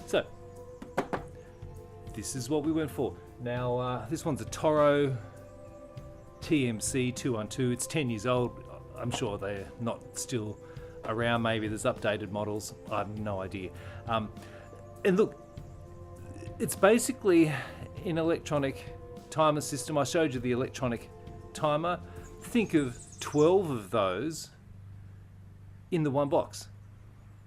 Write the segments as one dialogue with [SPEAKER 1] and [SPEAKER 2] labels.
[SPEAKER 1] So this is what we went for. Now this one's a Toro TMC 212. It's 10 years old. I'm sure they're not still around. Maybe there's updated models. I have no idea. And look, it's basically an electronic timer system. I showed you the electronic timer. Think of 12 of those in the one box.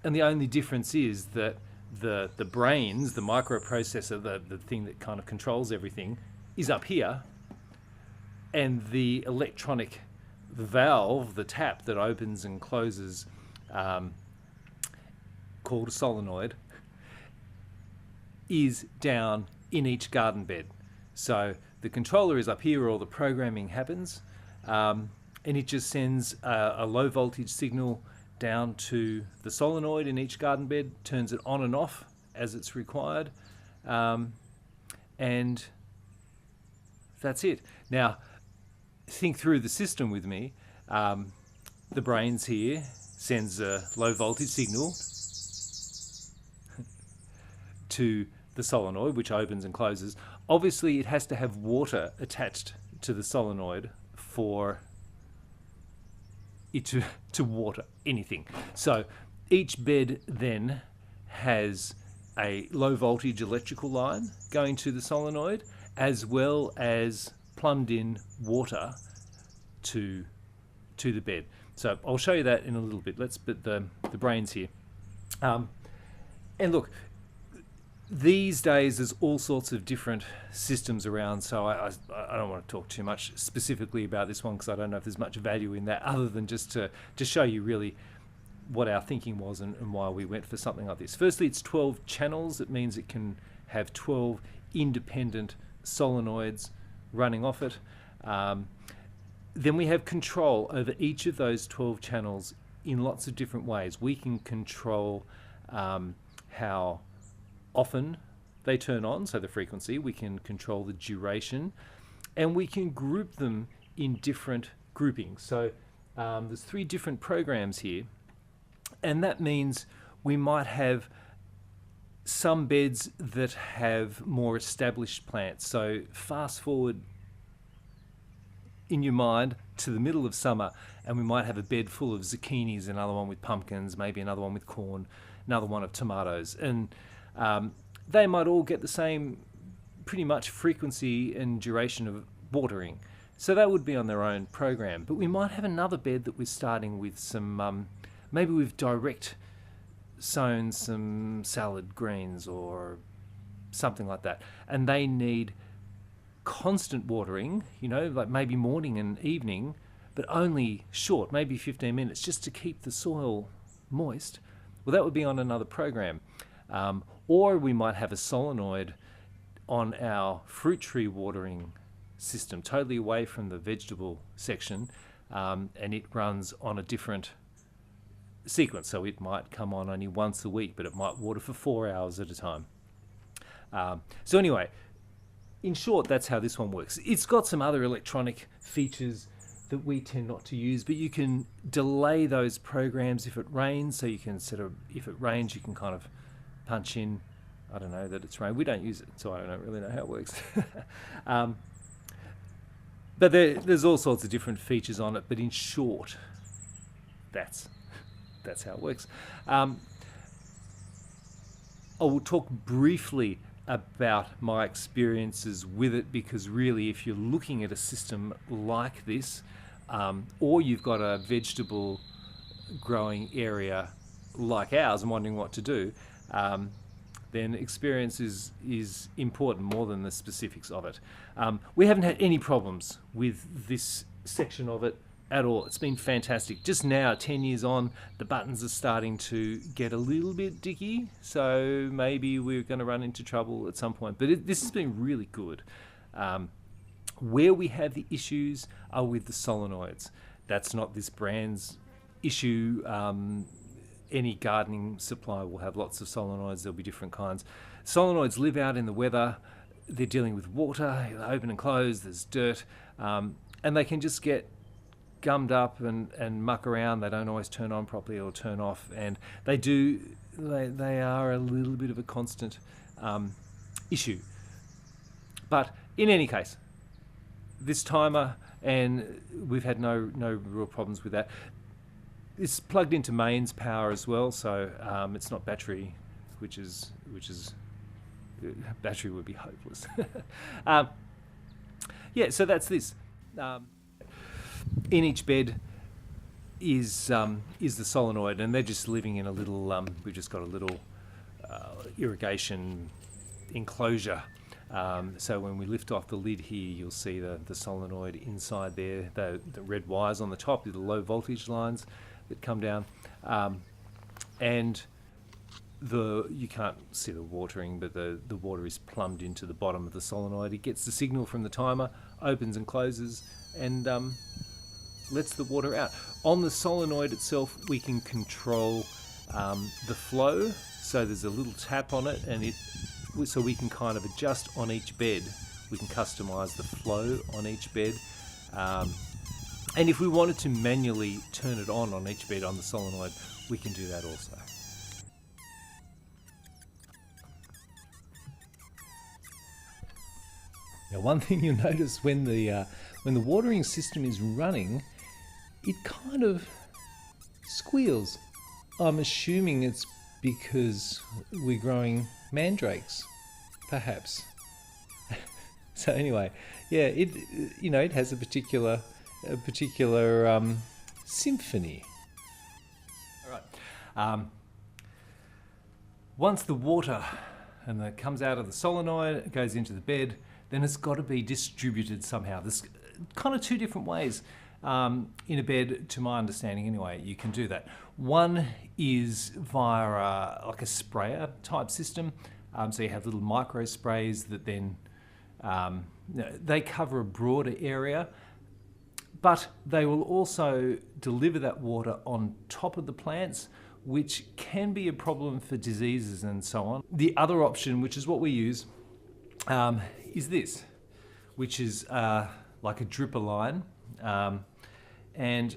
[SPEAKER 1] And the only difference is that the brains, the microprocessor, the thing that kind of controls everything, is up here. And the electronic valve, the tap that opens and closes, called a solenoid, is down in each garden bed. So the controller is up here where all the programming happens, and it just sends a low voltage signal down to the solenoid in each garden bed, turns it on and off as it's required, and that's it. Now, think through the system with me. The brains here sends a low voltage signal to the solenoid, which opens and closes. Obviously, it has to have water attached to the solenoid for it to water anything. So each bed then has a low voltage electrical line going to the solenoid, as well as plumbed in water to the bed. So I'll show you that in a little bit. Let's put the brains here. And look, these days there's all sorts of different systems around, so I don't want to talk too much specifically about this one because I don't know if there's much value in that, other than just to show you really what our thinking was and why we went for something like this. Firstly, it's 12 channels. It means it can have 12 independent solenoids running off it. Then we have control over each of those 12 channels in lots of different ways. We can control how often they turn on, so the frequency. We can control the duration, and we can group them in different groupings. So there's 3 different programs here, and that means we might have some beds that have more established plants. So fast forward in your mind to the middle of summer, and we might have a bed full of zucchinis, another one with pumpkins, maybe another one with corn, another one of tomatoes, and they might all get the same pretty much frequency and duration of watering. So that would be on their own program. But we might have another bed that we're starting with some, maybe we've direct sown some salad greens or something like that, and they need constant watering, you know, like maybe morning and evening, but only short, maybe 15 minutes, just to keep the soil moist. Well, that would be on another program. Or we might have a solenoid on our fruit tree watering system, totally away from the vegetable section, and it runs on a different sequence. So it might come on only once a week, but it might water for 4 hours at a time. So anyway, in short, that's how this one works. It's got some other electronic features that we tend not to use, but you can delay those programs if it rains. So you can sort of, if it rains, you can kind of punch in, I don't know, that it's rain. We don't use it, so I don't really know how it works. But there's all sorts of different features on it, but in short, that's how it works. I will talk briefly about my experiences with it, because really, if you're looking at a system like this, or you've got a vegetable growing area like ours and wondering what to do, then experience is important more than the specifics of it. We haven't had any problems with this section of it at all. It's been fantastic. Just now, 10 years on, the buttons are starting to get a little bit dicky, so maybe we're going to run into trouble at some point. But this has been really good. Where we have the issues are with the solenoids. That's not this brand's issue. Any gardening supply will have lots of solenoids. There'll be different kinds. Solenoids live out in the weather. They're dealing with water, they open and close, there's dirt, and they can just get gummed up and muck around. They don't always turn on properly or turn off, and they do they are a little bit of a constant issue. But in any case, this timer, and we've had no real problems with that. It's plugged into mains power as well, so it's not battery, which is battery would be hopeless. Yeah, so that's this. In each bed is the solenoid, and they're just living in a little. We've just got a little irrigation enclosure. So when we lift off the lid here, you'll see the solenoid inside there. The red wires on the top are the low voltage lines that come down, and you can't see the watering, but the water is plumbed into the bottom of the solenoid. It gets the signal from the timer, opens and closes, and lets the water out. On the solenoid itself, we can control the flow. So there's a little tap on it, and so we can kind of adjust on each bed. We can customize the flow on each bed. And if we wanted to manually turn it on each bed on the solenoid, we can do that also. Now, one thing you'll notice when the watering system is running, it kind of squeals. I'm assuming it's because we're growing mandrakes, perhaps. So anyway, yeah, it has a particular symphony. All right. Once the water and that comes out of the solenoid, it goes into the bed, then it's got to be distributed somehow. There's kind of two different ways in a bed, to my understanding anyway, you can do that. One is via like a sprayer type system. So you have little micro sprays that then they cover a broader area, but they will also deliver that water on top of the plants, which can be a problem for diseases and so on. The other option, which is what we use, is this, which is like a dripper line. And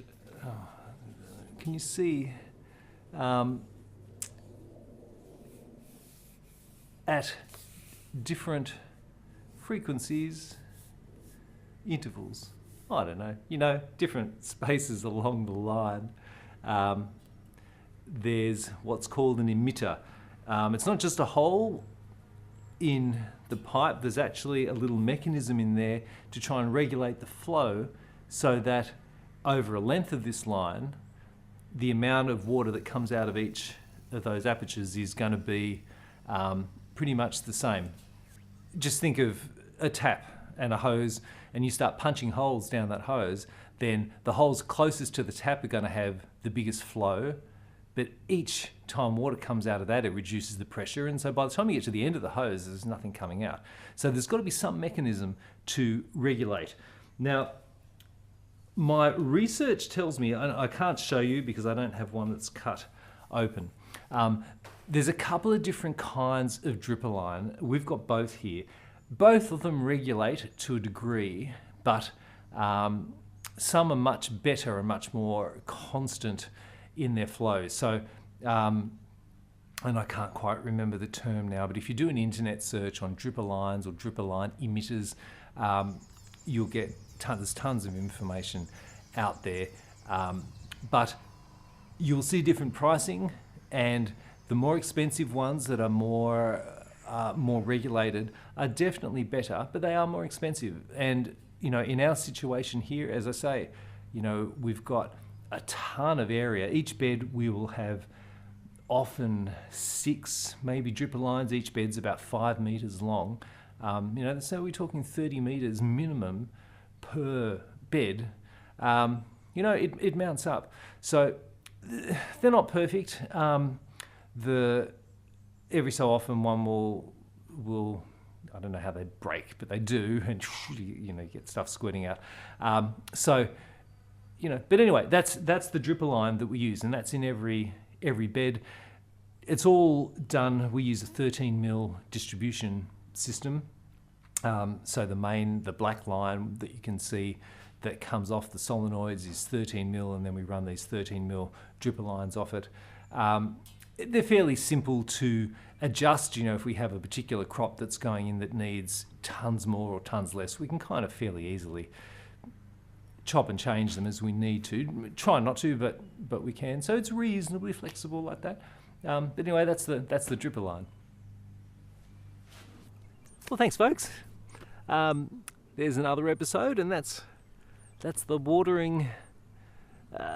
[SPEAKER 1] can you see at different frequencies, intervals, I don't know, different spaces along the line, there's what's called an emitter. It's not just a hole in the pipe, there's actually a little mechanism in there to try and regulate the flow so that over a length of this line, the amount of water that comes out of each of those apertures is going to be pretty much the same. Just think of a tap and a hose, and you start punching holes down that hose, then the holes closest to the tap are going to have the biggest flow, but each time water comes out of that, it reduces the pressure, and so by the time you get to the end of the hose, there's nothing coming out. So there's got to be some mechanism to regulate. Now, my research tells me, I can't show you because I don't have one that's cut open. There's a couple of different kinds of dripper line. We've got both here. Both of them regulate to a degree, but some are much better and much more constant in their flow. So, and I can't quite remember the term now, but if you do an internet search on dripper lines or dripper line emitters, you'll get there's tons of information out there. But you'll see different pricing, and the more expensive ones that are more regulated are definitely better, but they are more expensive. And in our situation here, as I say, we've got a ton of area. Each bed we will have often 6, maybe dripper lines. Each bed's about 5 meters long. So we're talking 30 meters minimum per bed. It mounts up. So they're not perfect. Every so often one will I don't know how they break, but they do, and you get stuff squirting out. But anyway, that's the dripper line that we use, and that's in every bed. It's all done. We use a 13mm distribution system. So the black line that you can see that comes off the solenoids is 13mm, and then we run these 13mm dripper lines off it. they're fairly simple to adjust. You know, if we have a particular crop that's going in that needs tons more or tons less, we can kind of fairly easily chop and change them as we need to. Try not to, but we can. So it's reasonably flexible like that. But anyway, that's the dripper line. Well, thanks, folks. There's another episode, and that's the watering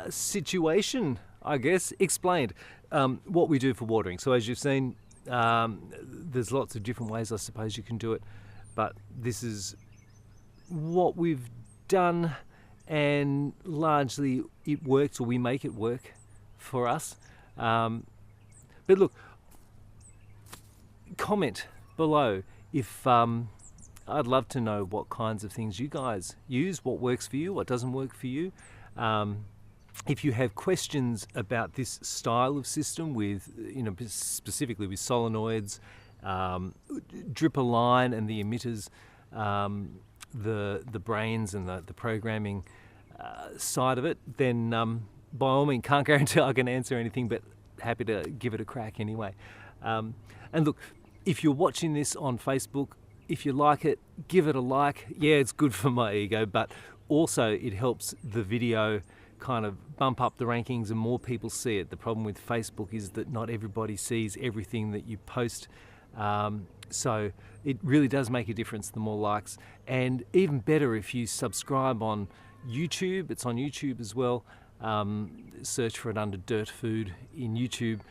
[SPEAKER 1] situation, I guess, explained. What we do for watering. So as you've seen, there's lots of different ways, I suppose, you can do it, but this is what we've done, and largely it works, or we make it work for us. But look, comment below if I'd love to know what kinds of things you guys use, what works for you, what doesn't work for you. If you have questions about this style of system with, specifically with solenoids, dripper line and the emitters, the brains and the programming side of it, then by all means, can't guarantee I can answer anything, but happy to give it a crack anyway. And look, if you're watching this on Facebook, if you like it, give it a like. Yeah, it's good for my ego, but also it helps the video kind of bump up the rankings and more people see it. The problem with Facebook is that not everybody sees everything that you post. So it really does make a difference, the more likes. And even better if you subscribe on YouTube. It's on YouTube as well. Search for it under Dirtfood in YouTube.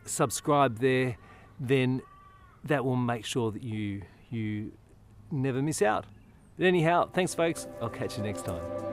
[SPEAKER 1] Subscribe there, then that will make sure that you never miss out. But anyhow, thanks folks. I'll catch you next time.